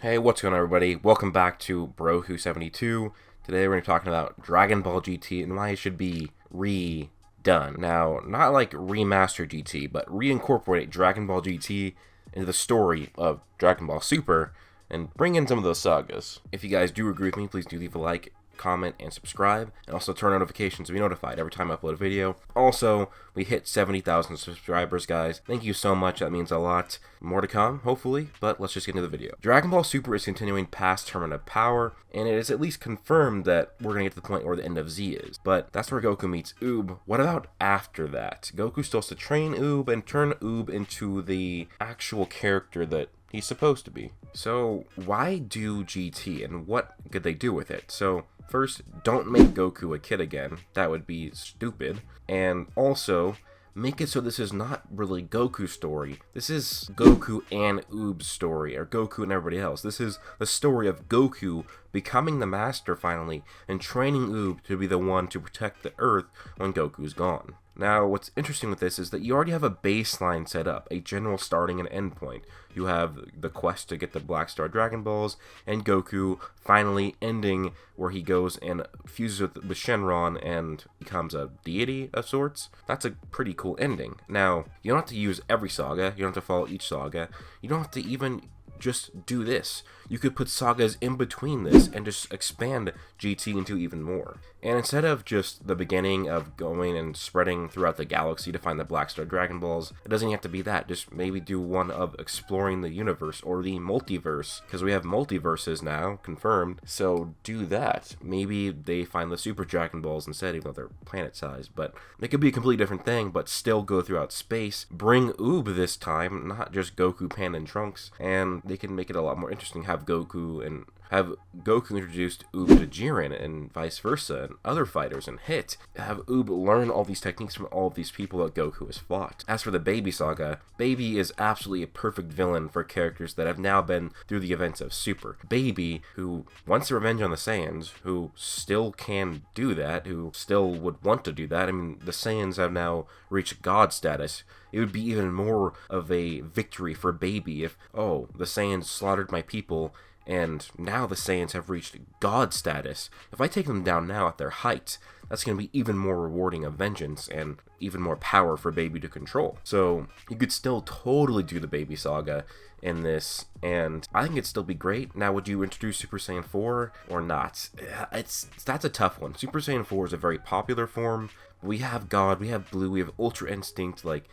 Hey, what's going on, everybody? Welcome back to Brohu72. Today we're going to be talking about Dragon Ball GT and why it should be redone. Now, not like remaster GT, but reincorporate Dragon Ball GT into the story of Dragon Ball Super and bring in some of those sagas. If you guys do agree with me, please do leave a like, comment, and subscribe, and also turn on notifications to be notified every time I upload a video. Also, we hit 70,000 subscribers, guys. Thank you so much, that means a lot. More to come, hopefully, but let's just get into the video. Dragon Ball Super is continuing past Tournament of Power, and it is at least confirmed that we're gonna get to the point where the end of Z is. But that's where Goku meets Oob. What about after that? Goku still has to train Oob and turn Oob into the actual character that he's supposed to be. So why do GT, and what could they do with it? So first, don't make Goku a kid again. That would be stupid. And also, make it so this is not really Goku's story. This is Goku and Oob's story, or Goku and everybody else. This is the story of Goku becoming the master finally, and training Oob to be the one to protect the Earth when Goku's gone. Now, what's interesting with this is that you already have a baseline set up, a general starting and end point. You have the quest to get the Black Star Dragon Balls, and Goku finally ending where he goes and fuses with Shenron and becomes a deity of sorts. That's a pretty cool ending. Now, you don't have to use every saga, you don't have to follow each saga, you don't have to even just do this. You could put sagas in between this and just expand GT into even more. And instead of just the beginning of going and spreading throughout the galaxy to find the Black Star Dragon Balls, it doesn't have to be that. Just maybe do one of exploring the universe or the multiverse, because we have multiverses now, confirmed. So do that. Maybe they find the Super Dragon Balls instead, even though they're planet-sized. But they could be a completely different thing, but still go throughout space. Bring Oob this time, not just Goku, Pan, and Trunks, and they can make it a lot more interesting. Have Goku introduced Oob to Jiren and vice versa, and other fighters, and Hit. Have Oob learn all these techniques from all of these people that Goku has fought. As for the Baby Saga, Baby is absolutely a perfect villain for characters that have now been through the events of Super. Baby, who wants revenge on the Saiyans, who still can do that, who still would want to do that. I mean, the Saiyans have now reached God status. It would be even more of a victory for Baby if, oh, the Saiyans slaughtered my people, and now the Saiyans have reached God status. If I take them down now at their height, that's going to be even more rewarding of vengeance and even more power for Baby to control. So you could still totally do the Baby Saga in this, and I think it'd still be great. Now, would you introduce Super Saiyan 4 or not? That's a tough one. Super Saiyan 4 is a very popular form. We have God, we have Blue, we have Ultra Instinct. Like,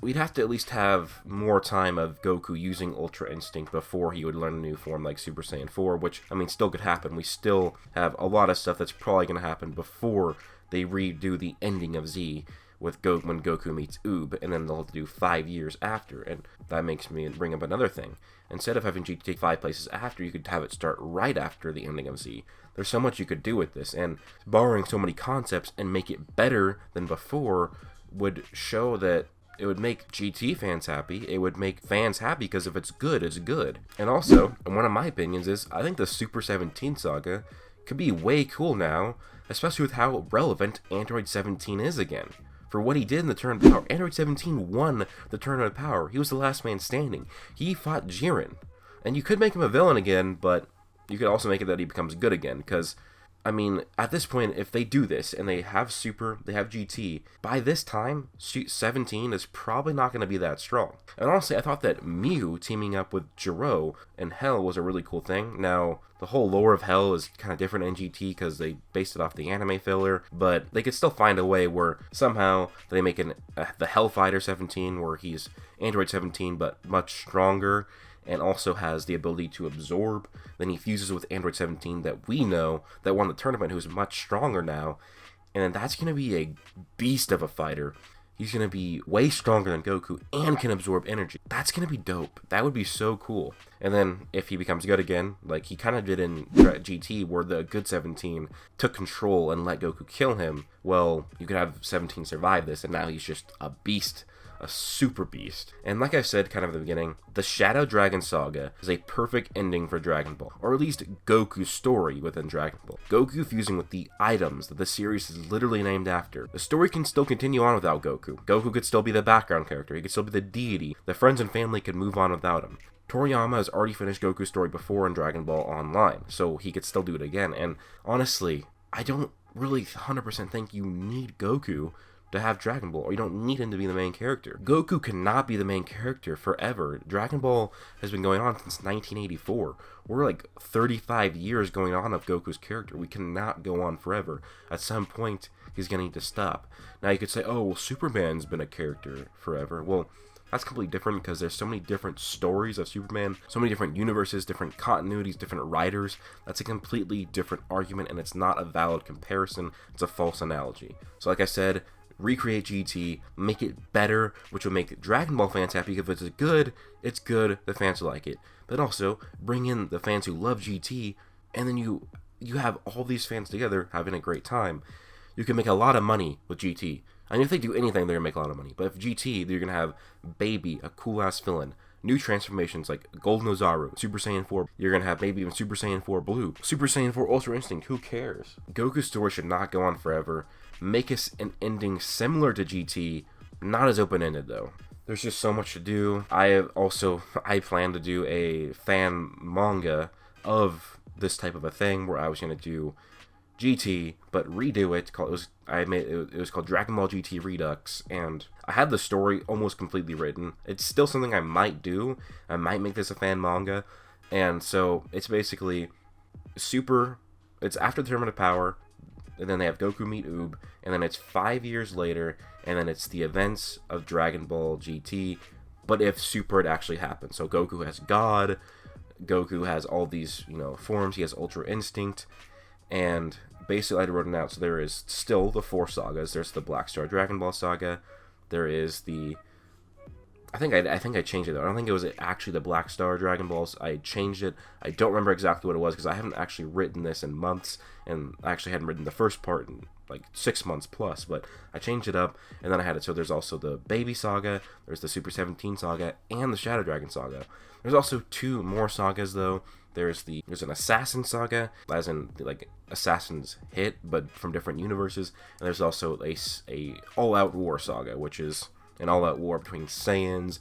we'd have to at least have more time of Goku using Ultra Instinct before he would learn a new form like Super Saiyan 4, which, I mean, still could happen. We still have a lot of stuff that's probably going to happen before they redo the ending of Z with when Goku meets Oob, and then they'll have to do 5 years after, and that makes me bring up another thing. Instead of having GT take 5 places after, you could have it start right after the ending of Z. There's so much you could do with this, and borrowing so many concepts and make it better than before would show that it would make GT fans happy. It would make fans happy because if it's good, it's good. And also, and one of my opinions is, I think the Super 17 saga could be way cool now, especially with how relevant Android 17 is again. For what he did in the Tournament of Power, Android 17 won the Tournament of Power. He was the last man standing. He fought Jiren. And you could make him a villain again, but you could also make it that he becomes good again, because I mean, at this point, if they do this, and they have Super, they have GT, by this time, 17 is probably not going to be that strong. And honestly, I thought that Mew teaming up with Jiro and Hell was a really cool thing. Now, the whole lore of Hell is kind of different in GT because they based it off the anime filler, but they could still find a way where somehow they make the Hellfighter 17, where he's Android 17, but much stronger, and also has the ability to absorb. Then he fuses with Android 17 that we know that won the tournament, who's much stronger now, and then that's going to be a beast of a fighter. He's going to be way stronger than Goku and can absorb energy. That's going to be dope. That would be so cool. And then if he becomes good again, like he kind of did in GT, where the good 17 took control and let Goku kill him, well, you could have 17 survive this, and now he's just a beast. A super beast. And like I said kind of at the beginning, the Shadow Dragon Saga is a perfect ending for Dragon Ball, or at least Goku's story within Dragon Ball. Goku fusing with the items that the series is literally named after. The story can still continue on without Goku. Goku could still be the background character, he could still be the deity, the friends and family could move on without him. Toriyama has already finished Goku's story before in Dragon Ball Online, so he could still do it again. And honestly, I don't really 100% think you need Goku to have Dragon Ball, or you don't need him to be the main character. Goku cannot be the main character forever. Dragon Ball has been going on since 1984. We're like 35 years going on of Goku's character. We cannot go on forever. At some point, he's going to need to stop. Now you could say, oh, well, Superman's been a character forever. Well, that's completely different because there's so many different stories of Superman, so many different universes, different continuities, different writers. That's a completely different argument, and it's not a valid comparison. It's a false analogy. So like I said, recreate GT, make it better, which will make Dragon Ball fans happy. If it's good, it's good, the fans will like it. But also, bring in the fans who love GT, and then you have all these fans together having a great time. You can make a lot of money with GT. And if they do anything, they're going to make a lot of money. But if GT, you're going to have Baby, a cool-ass villain. New transformations like Golden Ozaru, Super Saiyan 4. You're going to have maybe even Super Saiyan 4 Blue. Super Saiyan 4 Ultra Instinct, who cares? Goku's story should not go on forever. Make us an ending similar to GT, not as open-ended though. There's just so much to do. I plan to do a fan manga of this type of a thing where I was going to do GT, but redo it. It was called Dragon Ball GT Redux, and I had the story almost completely written. It's still something I might do. I might make this a fan manga, and so it's basically Super. It's after the Tournament of Power, and then they have Goku meet Oob, and then it's 5 years later, and then it's the events of Dragon Ball GT. But if Super had actually happened, so Goku has God, Goku has all these forms. He has Ultra Instinct. And basically I wrote it out, so there is still the 4 sagas. There's the Black Star Dragon Ball saga. There is the... I think I changed it though. I don't think it was actually the Black Star Dragon Balls. I changed it. I don't remember exactly what it was because I haven't actually written this in months, and I actually hadn't written the first part in like 6 months plus, but I changed it up, and then I had it. So there's also the Baby Saga, there's the Super 17 Saga, and the Shadow Dragon Saga. There's also 2 more sagas though. There's an Assassin Saga, as in like Assassin's Hit, but from different universes. And there's also a all-out war saga, which is an all-out war between Saiyans,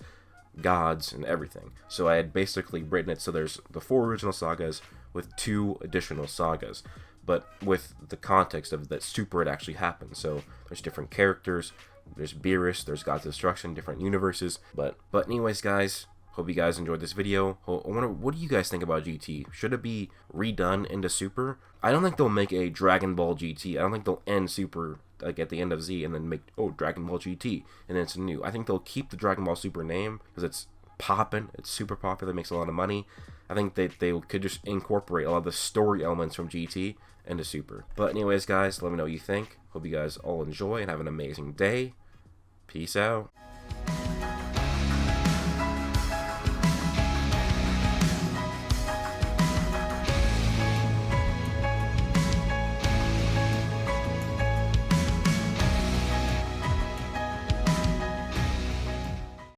gods, and everything. So I had basically written it so there's the 4 original sagas with 2 additional sagas, but with the context of that Super had actually happened. So there's different characters, there's Beerus, there's God's Destruction, different universes. But anyways, guys, hope you guys enjoyed this video. What do you guys think about GT? Should it be redone into Super? I don't think they'll make a Dragon Ball GT. I don't think they'll end Super like at the end of Z and then make Dragon Ball GT and then it's new. I think they'll keep the Dragon Ball Super name because it's poppin'. It's super popular. It makes a lot of money. I think they could just incorporate a lot of the story elements from GT into Super. But anyways, guys, let me know what you think. Hope you guys all enjoy and have an amazing day. Peace out.